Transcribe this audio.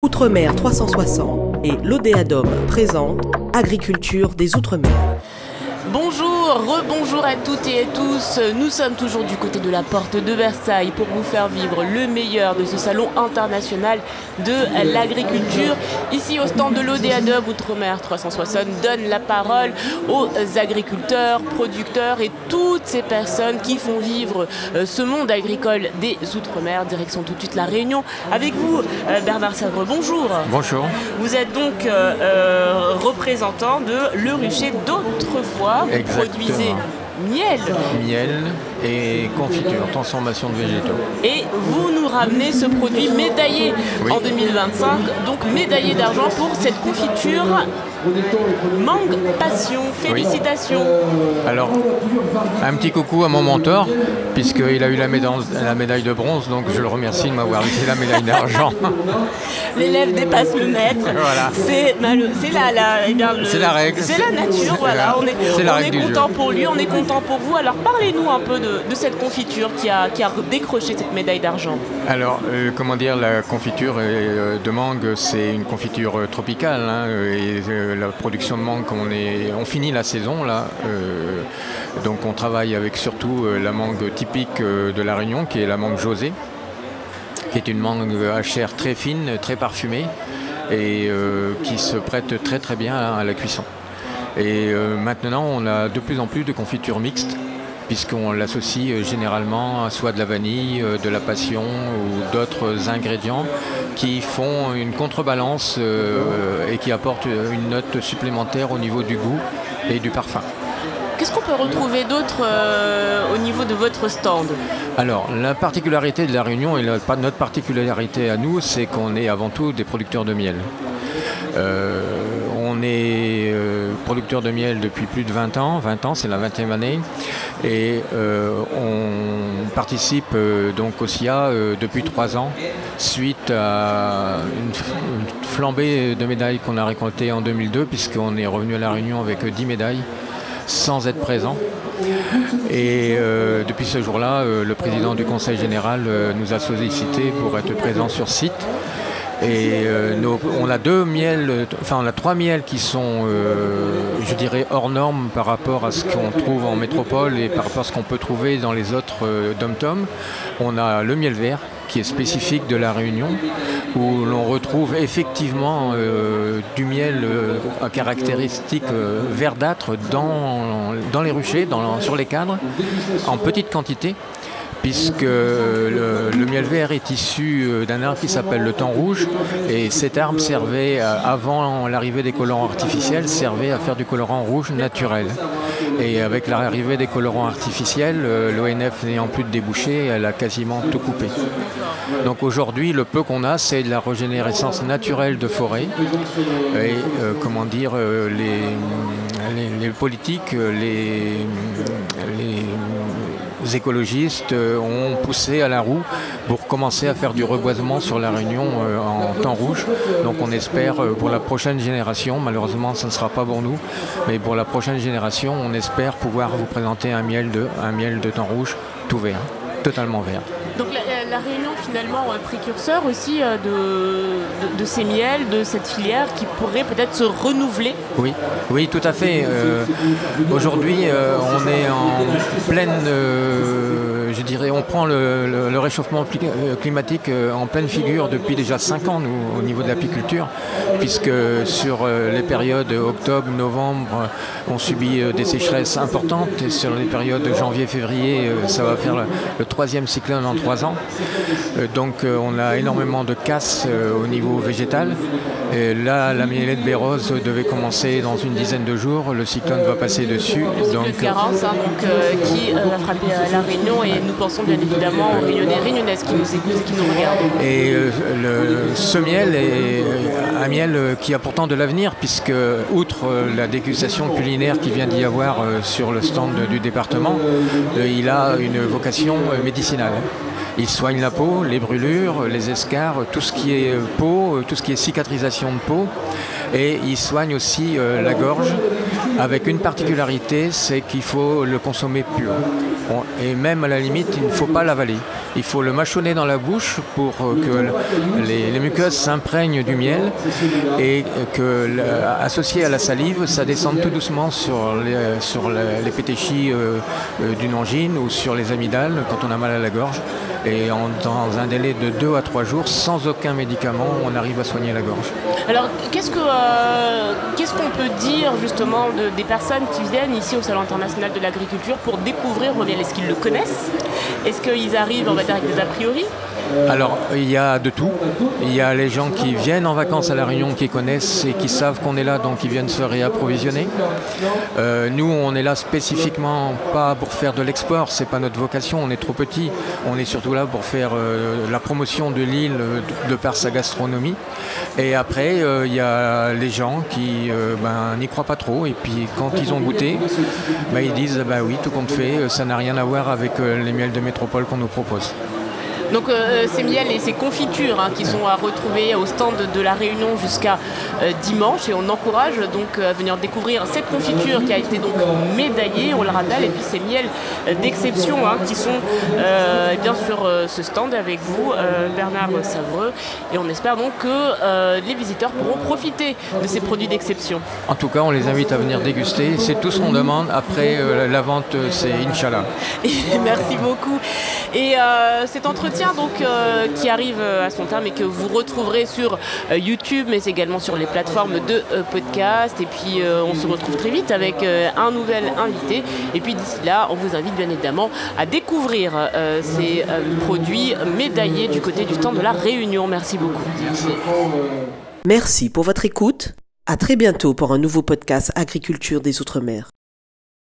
Outre-mer 360 et l'Odéadom présente Agriculture des Outre-mer. Bonjour, rebonjour à toutes et à tous. Nous sommes toujours du côté de la porte de Versailles pour vous faire vivre le meilleur de ce salon international de l'agriculture. Ici au stand de l'Odéadom, Outre-mer 360 donne la parole aux agriculteurs, producteurs et toutes ces personnes qui font vivre ce monde agricole des Outre-mer. Direction tout de suite la Réunion. Avec vous, Bernard Savre, bonjour. Bonjour. Vous êtes donc représentant de Le Rucher d'Autrefois. Vous produisez miel et confiture, transformation de végétaux. Et vous nous ramenez ce produit médaillé en 2025, donc médaillé d'argent pour cette confiture Mangue Passion. Félicitations. Oui. Alors, un petit coucou à mon mentor, puisqu'il a eu la médaille de bronze, donc je le remercie de m'avoir laissé la médaille d'argent. L'élève dépasse le maître. Voilà. C'est la règle. C'est la nature, voilà. On est content pour lui, on est content pour vous. Alors parlez-nous un peu de cette confiture qui a décroché cette médaille d'argent. Alors, la confiture de mangue, c'est une confiture tropicale, la production de mangue, on finit la saison là, donc on travaille avec surtout la mangue typique de la Réunion, qui est la mangue José, qui est une mangue à chair très fine, très parfumée et qui se prête très très bien à la cuisson. Et maintenant on a de plus en plus de confitures mixtes, puisqu'on l'associe généralement à soit de la vanille, de la passion ou d'autres ingrédients qui font une contrebalance et qui apportent une note supplémentaire au niveau du goût et du parfum. Qu'est-ce qu'on peut retrouver d'autre au niveau de votre stand? Alors, la particularité de la Réunion et notre particularité à nous, c'est qu'on est avant tout des producteurs de miel. On est producteur de miel depuis plus de 20 ans, c'est la 20e année, et on participe donc au SIA depuis 3 ans, suite à une flambée de médailles qu'on a récoltées en 2002, puisqu'on est revenu à la Réunion avec 10 médailles, sans être présent. Et depuis ce jour-là, le président du Conseil général nous a sollicité pour être présent sur site. Et on a 3 miels qui sont, je dirais, hors normes par rapport à ce qu'on trouve en métropole et par rapport à ce qu'on peut trouver dans les autres dom-tom. On a le miel vert, qui est spécifique de la Réunion, où l'on retrouve effectivement du miel à caractéristiques verdâtres dans les ruchers, sur les cadres, en petite quantité, puisque le miel vert est issu d'un arbre qui s'appelle le thym rouge, et cet arbre servait, avant l'arrivée des colorants artificiels, servait à faire du colorant rouge naturel. Et avec l'arrivée des colorants artificiels, l'ONF n'ayant plus de débouchés, elle a quasiment tout coupé. Donc aujourd'hui, le peu qu'on a, c'est de la régénérescence naturelle de forêt. Et les politiques, les écologistes ont poussé à la roue pour commencer à faire du reboisement sur la Réunion en thym rouge. Donc on espère pour la prochaine génération, malheureusement ça ne sera pas pour nous, mais pour la prochaine génération, on espère pouvoir vous présenter un miel de thym rouge tout vert, totalement vert. Donc la Réunion finalement précurseur aussi de ces miels, de cette filière qui pourrait peut-être se renouveler. Oui, tout à fait. Aujourd'hui, on est en pleine, on prend le réchauffement climatique en pleine figure depuis déjà 5 ans, nous, au niveau de l'apiculture, puisque sur les périodes octobre, novembre, on subit des sécheresses importantes, et sur les périodes de janvier-février, ça va faire le 3e cyclone en 3 ans. Donc on a énormément de casse au niveau végétal. Et là, la mielette bérose devait commencer dans une dizaine de jours. Le cyclone va passer dessus. Donc Garance, qui va frapper la Réunion, et nous pensons bien évidemment aux Réunionnais et Réunionnaises qui nous écoutent, qui nous regardent. Et ce miel est un miel qui a pourtant de l'avenir, puisque outre la dégustation culinaire qui vient d'y avoir sur le stand du département, il a une vocation médicinale. Il soigne la peau, les brûlures, les escarres, tout ce qui est peau, tout ce qui est cicatrisation de peau. Et il soigne aussi la gorge, avec une particularité, c'est qu'il faut le consommer pur. Et même à la limite, il ne faut pas l'avaler. Il faut le mâchonner dans la bouche pour que les muqueuses s'imprègnent du miel et que, associé à la salive, ça descende tout doucement sur les pétéchis d'une angine ou sur les amygdales quand on a mal à la gorge. Et dans un délai de 2 à 3 jours, sans aucun médicament, on arrive à soigner la gorge. Alors, qu'est-ce qu'on peut dire justement des personnes qui viennent ici au Salon international de l'agriculture pour découvrir le miel? Est-ce qu'ils le connaissent? Est-ce qu'ils arrivent, on va dire, avec des a priori? Alors, il y a de tout. Il y a les gens qui viennent en vacances à La Réunion, qui connaissent et qui savent qu'on est là, donc ils viennent se réapprovisionner. Nous, on est là spécifiquement pas pour faire de l'export, c'est pas notre vocation, on est trop petit. On est surtout là pour faire la promotion de l'île de par sa gastronomie. Et après, il y a les gens qui n'y croient pas trop. Et puis, quand ils ont goûté, ils disent oui, tout compte fait, ça n'a rien à voir avec les miels de métropole qu'on nous propose. Donc ces miels et ces confitures qui sont à retrouver au stand de La Réunion jusqu'à dimanche, et on encourage donc à venir découvrir cette confiture qui a été donc médaillée, on le rappelle, et puis ces miels d'exception qui sont bien sur ce stand avec vous, Bernard Savreux, et on espère donc que les visiteurs pourront profiter de ces produits d'exception. En tout cas, on les invite à venir déguster, c'est tout ce qu'on demande. Après la vente, c'est Inch'Allah. Merci beaucoup. Et cet entretien donc qui arrive à son terme et que vous retrouverez sur YouTube, mais également sur les plateformes de podcast. Et puis on se retrouve très vite avec un nouvel invité. Et puis d'ici là, on vous invite bien évidemment à découvrir ces produits médaillés du côté du stand de La Réunion. Merci beaucoup. Merci pour votre écoute. À très bientôt pour un nouveau podcast Agriculture des Outre-mer.